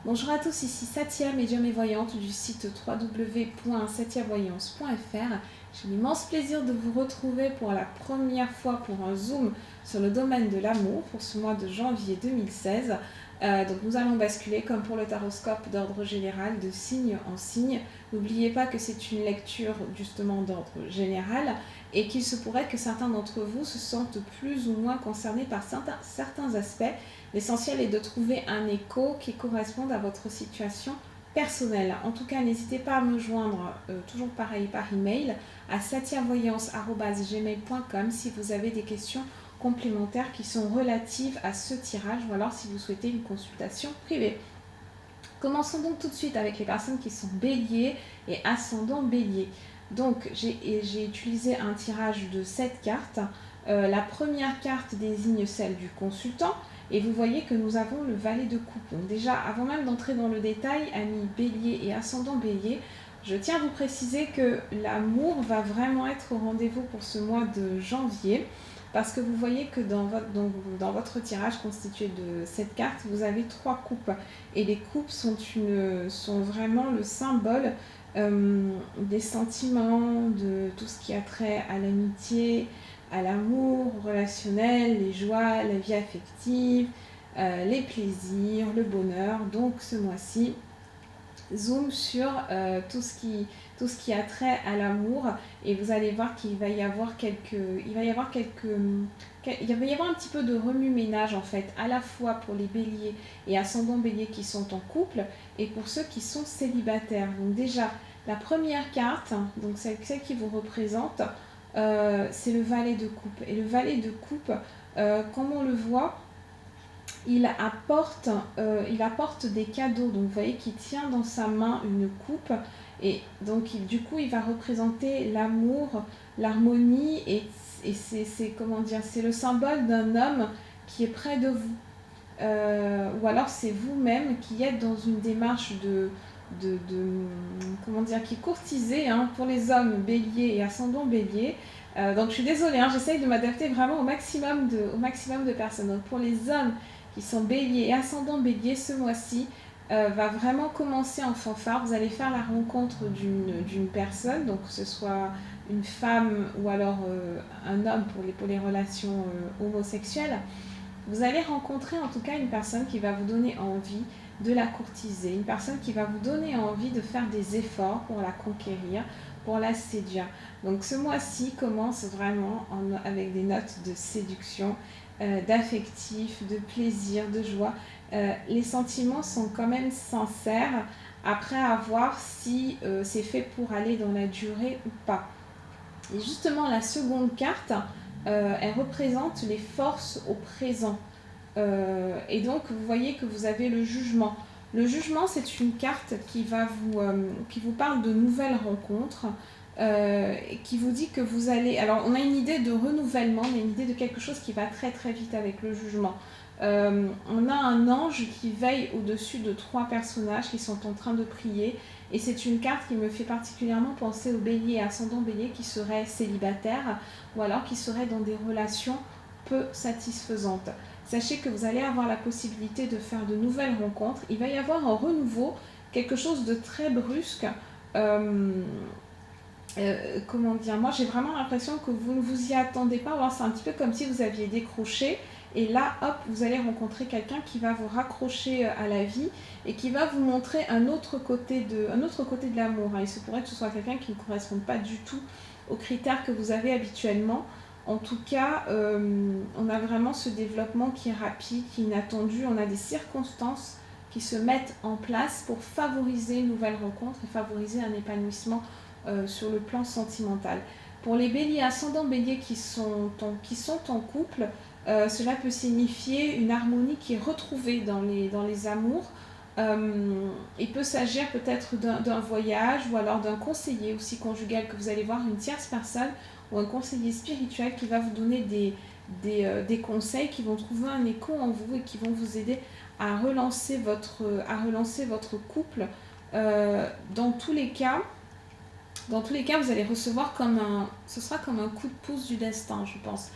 Bonjour à tous, ici Satia, médium et voyante du site www.satiavoyance.fr. J'ai l'immense plaisir de vous retrouver pour la première fois pour un zoom sur le domaine de l'amour pour ce mois de janvier 2016. Donc nous allons basculer comme pour le taroscope d'ordre général de signe en signe. N'oubliez pas que c'est une lecture justement d'ordre général et qu'il se pourrait que certains d'entre vous se sentent plus ou moins concernés par certains aspects. L'essentiel est de trouver un écho qui corresponde à votre situation personnelle. En tout cas, n'hésitez pas à me joindre, toujours pareil par email, à satiavoyance@gmail.com si vous avez des questions complémentaires qui sont relatives à ce tirage ou alors si vous souhaitez une consultation privée. Commençons donc tout de suite avec les personnes qui sont béliers et ascendant bélier. Donc j'ai utilisé un tirage de 7 cartes. La première carte désigne celle du consultant. Et vous voyez que nous avons le valet de coupe. Donc déjà, avant même d'entrer dans le détail, amis bélier et ascendant bélier, je tiens à vous préciser que l'amour va vraiment être au rendez-vous pour ce mois de janvier. Parce que vous voyez que dans votre tirage constitué de 7 cartes, vous avez 3 coupes. Et les coupes sont vraiment le symbole des sentiments, de tout ce qui a trait à l'amitié, à l'amour relationnel, les joies, la vie affective, les plaisirs, le bonheur. Donc ce mois-ci, zoom sur tout ce qui a trait à l'amour et vous allez voir qu'il va y avoir un petit peu de remue-ménage en fait, à la fois pour les béliers et ascendants béliers qui sont en couple et pour ceux qui sont célibataires. Donc déjà, la première carte, donc celle qui vous représente, c'est le valet de coupe. Et le valet de coupe, comme on le voit, il apporte des cadeaux. Donc vous voyez qu'il tient dans sa main une coupe. Et donc du coup, il va représenter l'amour, l'harmonie. Et c'est le symbole d'un homme qui est près de vous. Ou alors c'est vous-même qui êtes dans une démarche qui est courtisée pour les hommes béliers et ascendants béliers. Donc je suis désolée, j'essaye de m'adapter vraiment au maximum de personnes. Donc pour les hommes qui sont béliers et ascendants béliers, ce mois-ci va vraiment commencer en fanfare. Vous allez faire la rencontre d'une personne, donc que ce soit une femme ou alors un homme pour les relations homosexuelles. Vous allez rencontrer en tout cas une personne qui va vous donner envie de la courtiser, une personne qui va vous donner envie de faire des efforts pour la conquérir, pour la séduire. Donc ce mois-ci commence vraiment avec des notes de séduction, d'affectif, de plaisir, de joie. Les sentiments sont quand même sincères, après à voir si c'est fait pour aller dans la durée ou pas. Et justement la seconde carte, elle représente les forces au présent. Et donc vous voyez que vous avez le jugement. Le jugement, c'est une carte qui vous parle de nouvelles rencontres, qui vous dit que vous allez... Alors on a une idée de renouvellement, on a une idée de quelque chose qui va très très vite avec le jugement. On a un ange qui veille au-dessus de 3 personnages qui sont en train de prier. Et c'est une carte qui me fait particulièrement penser aux béliers et ascendants béliers qui seraient célibataires ou alors qui seraient dans des relations peu satisfaisantes. Sachez que vous allez avoir la possibilité de faire de nouvelles rencontres. Il va y avoir un renouveau, quelque chose de très brusque. Moi j'ai vraiment l'impression que vous ne vous y attendez pas. Alors, c'est un petit peu comme si vous aviez décroché. Et là, hop, vous allez rencontrer quelqu'un qui va vous raccrocher à la vie et qui va vous montrer un autre côté de l'amour. Il se pourrait que ce soit quelqu'un qui ne corresponde pas du tout aux critères que vous avez habituellement. En tout cas, on a vraiment ce développement qui est rapide, qui est inattendu. On a des circonstances qui se mettent en place pour favoriser une nouvelle rencontre et favoriser un épanouissement sur le plan sentimental. Pour les béliers, ascendants béliers qui sont en couple, cela peut signifier une harmonie qui est retrouvée dans les amours. Il peut s'agir peut-être d'un voyage ou alors d'un conseiller aussi conjugal que vous allez voir, une tierce personne ou un conseiller spirituel qui va vous donner des conseils qui vont trouver un écho en vous et qui vont vous aider à relancer votre couple. Dans tous les cas, vous allez recevoir ce sera comme un coup de pouce du destin, je pense.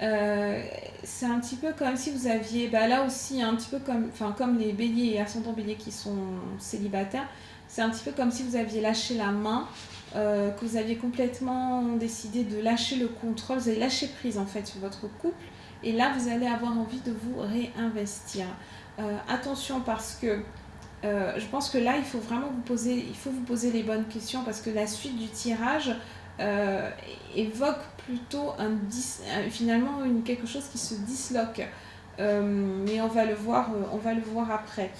Euh, c'est un petit peu comme si vous aviez, bah là aussi, un petit peu comme, enfin, comme les béliers et ascendants béliers qui sont célibataires, c'est un petit peu comme si vous aviez lâché la main, que vous aviez complètement décidé de lâcher le contrôle, vous avez lâché prise en fait sur votre couple, et là vous allez avoir envie de vous réinvestir. Attention parce que je pense que là, il faut vous poser les bonnes questions parce que la suite du tirage euh, évoque plutôt finalement quelque chose qui se disloque. Mais on va le voir après.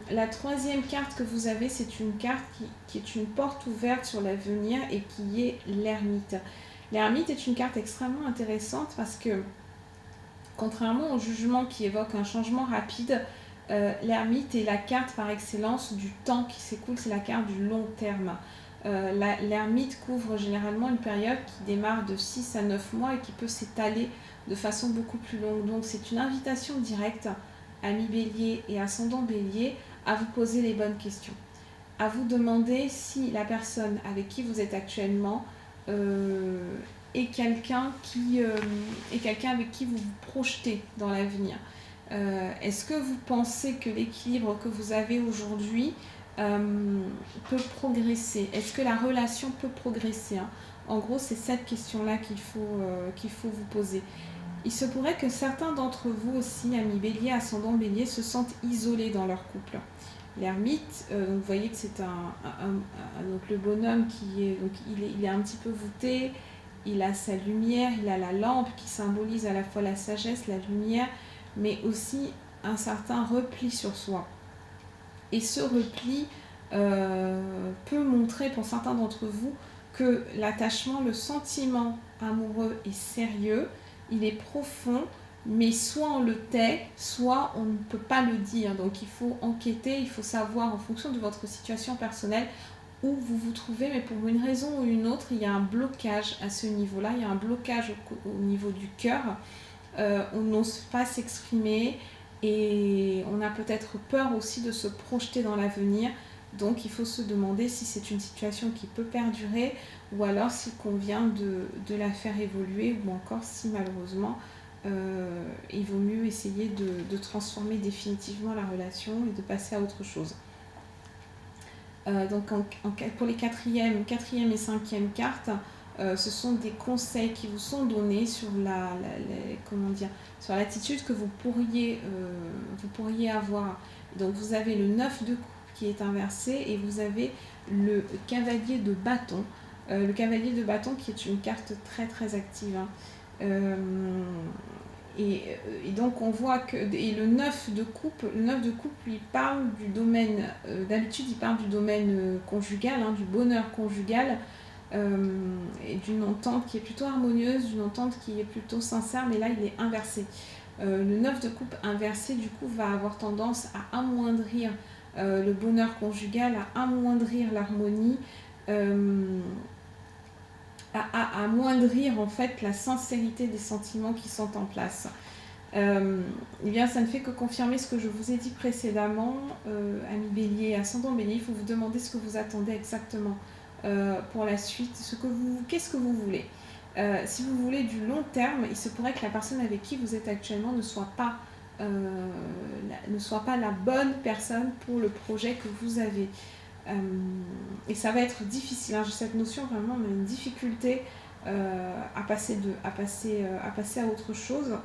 La troisième carte que vous avez, c'est une carte qui est une porte ouverte sur l'avenir et qui est l'ermite. L'ermite est une carte extrêmement intéressante parce que, contrairement au jugement qui évoque un changement rapide, l'ermite est la carte par excellence du temps qui s'écoule, c'est la carte du long terme. L'ermite couvre généralement une période qui démarre de 6 à 9 mois et qui peut s'étaler de façon beaucoup plus longue. Donc c'est une invitation directe, amis bélier et ascendant bélier, à vous poser les bonnes questions. À vous demander si la personne avec qui vous êtes actuellement est quelqu'un avec qui vous vous projetez dans l'avenir. Est-ce que vous pensez que l'équilibre que vous avez aujourd'hui peut progresser? Est-ce que la relation peut progresser, hein? En gros, c'est cette question-là qu'il faut vous poser. Il se pourrait que certains d'entre vous aussi, amis bélier, ascendant bélier, se sentent isolés dans leur couple. L'ermite, vous voyez que c'est donc le bonhomme il est un petit peu voûté, il a sa lumière, il a la lampe qui symbolise à la fois la sagesse, la lumière, mais aussi un certain repli sur soi. Et ce repli peut montrer pour certains d'entre vous que l'attachement, le sentiment amoureux est sérieux, il est profond, mais soit on le tait, soit on ne peut pas le dire. Donc il faut enquêter, il faut savoir en fonction de votre situation personnelle où vous vous trouvez, mais pour une raison ou une autre, il y a un blocage à ce niveau-là, il y a un blocage au niveau du cœur. On n'ose pas s'exprimer et on a peut-être peur aussi de se projeter dans l'avenir. Donc il faut se demander si c'est une situation qui peut perdurer ou alors s'il convient de la faire évoluer ou encore si malheureusement il vaut mieux essayer de transformer définitivement la relation et de passer à autre chose. Donc pour les quatrième et cinquième cartes, ce sont des conseils qui vous sont donnés sur sur l'attitude que vous pourriez avoir. Donc vous avez le 9 de coupe qui est inversé et vous avez le cavalier de bâton. Le cavalier de bâton qui est une carte très très active, hein. Et donc on voit que le 9 de coupe, lui parle du domaine, d'habitude il parle du domaine conjugal, hein, du bonheur conjugal, et d'une entente qui est plutôt harmonieuse, d'une entente qui est plutôt sincère, mais là il est inversé. Le 9 de coupe inversé du coup va avoir tendance à amoindrir le bonheur conjugal, à amoindrir l'harmonie, à amoindrir en fait la sincérité des sentiments qui sont en place. Eh bien, ça ne fait que confirmer ce que je vous ai dit précédemment, amis bélier, ascendant bélier. Il faut vous demander ce que vous attendez exactement pour la suite, qu'est-ce que vous voulez. Si vous voulez du long terme, il se pourrait que la personne avec qui vous êtes actuellement ne soit pas la bonne personne pour le projet que vous avez. Et ça va être difficile, hein. J'ai cette notion vraiment, mais une difficulté à passer à autre chose.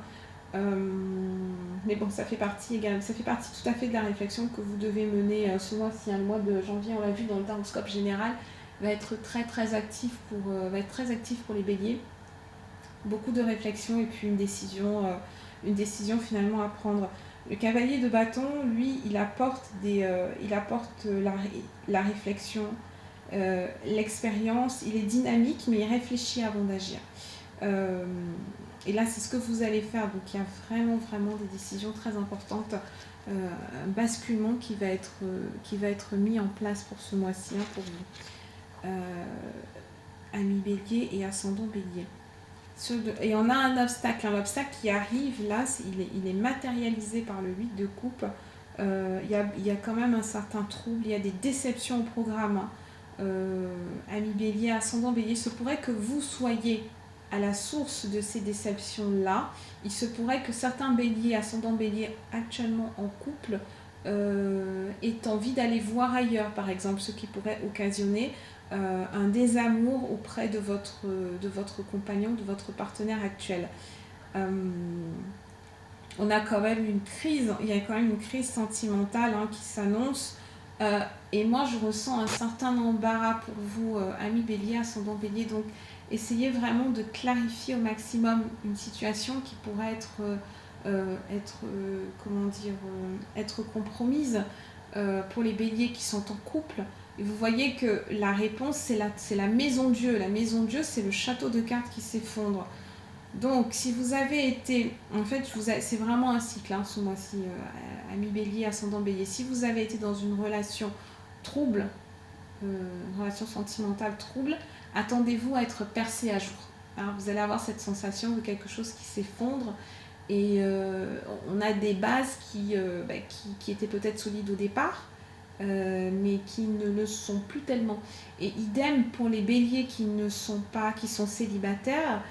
Mais bon, ça fait partie tout à fait de la réflexion que vous devez mener ce mois-ci. Le mois de janvier, on l'a vu dans le horoscope général, va être très très actif pour les béliers. Beaucoup de réflexion et puis une décision finalement à prendre. Le cavalier de bâton, lui, il apporte la réflexion, l'expérience. Il est dynamique, mais il réfléchit avant d'agir. Et là, c'est ce que vous allez faire. Donc, il y a vraiment, vraiment des décisions très importantes, un basculement qui va être mis en place pour ce mois-ci, hein, pour vous. Amis bélier et ascendant bélier. Et on a un obstacle. L'obstacle qui arrive, là, il est matérialisé par le 8 de coupe. Il y a quand même un certain trouble, il y a des déceptions au programme. Amis bélier, ascendant bélier, il se pourrait que vous soyez à la source de ces déceptions-là. Il se pourrait que certains béliers, ascendant bélier actuellement en couple, aient envie d'aller voir ailleurs, par exemple, ce qui pourrait occasionner un désamour auprès de votre compagnon, de votre partenaire actuel. On a quand même une crise, il y a quand même une crise sentimentale qui s'annonce. Et moi, je ressens un certain embarras pour vous, amis bélier, ascendant bélier. Donc, essayez vraiment de clarifier au maximum une situation qui pourrait être compromise pour les béliers qui sont en couple. Et vous voyez que la réponse, c'est la maison Dieu. La maison Dieu, c'est le château de cartes qui s'effondre. Donc, si vous avez été, en fait, c'est vraiment un cycle ce mois-ci, ami bélier, ascendant bélier. Si vous avez été dans une relation trouble, une relation sentimentale trouble, attendez-vous à être percé à jour. Alors, vous allez avoir cette sensation de quelque chose qui s'effondre et on a des bases qui étaient peut-être solides au départ, mais qui ne le sont plus tellement. Et idem pour les béliers qui sont célibataires,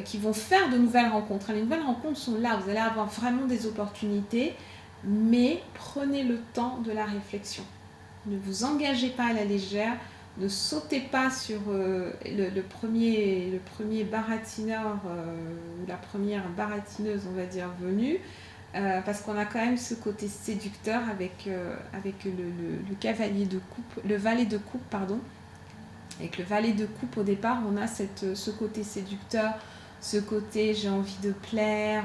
qui vont faire de nouvelles rencontres. Les nouvelles rencontres sont là, vous allez avoir vraiment des opportunités, mais prenez le temps de la réflexion. Ne vous engagez pas à la légère, ne sautez pas sur le premier baratineur ou la première baratineuse, on va dire, venue, parce qu'on a quand même ce côté séducteur avec le cavalier de coupe, le valet de coupe, pardon. Avec le valet de coupe, au départ, on a ce côté séducteur, ce côté j'ai envie de plaire,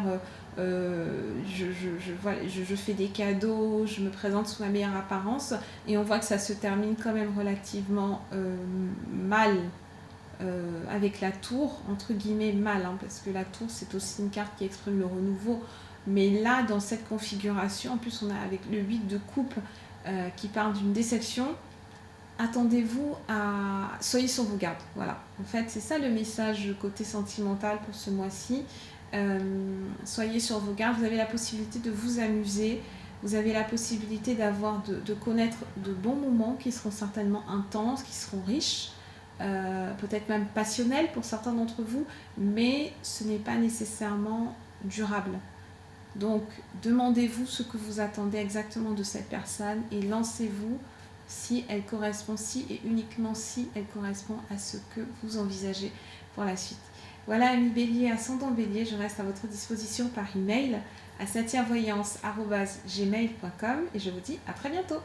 je fais des cadeaux, je me présente sous ma meilleure apparence, et on voit que ça se termine quand même relativement mal avec la tour, entre guillemets mal, parce que la tour c'est aussi une carte qui exprime le renouveau, mais là dans cette configuration, en plus on a avec le 8 de coupe qui parle d'une déception. Attendez-vous à... Soyez sur vos gardes, voilà. En fait, c'est ça le message côté sentimental pour ce mois-ci. Soyez sur vos gardes, vous avez la possibilité de vous amuser, vous avez la possibilité de connaître de bons moments qui seront certainement intenses, qui seront riches, peut-être même passionnels pour certains d'entre vous, mais ce n'est pas nécessairement durable. Donc, demandez-vous ce que vous attendez exactement de cette personne et lancez-vous si elle correspond, si et uniquement si elle correspond à ce que vous envisagez pour la suite. Voilà, amis bélier, ascendant bélier, je reste à votre disposition par email à satiavoyance@gmail.com et je vous dis à très bientôt.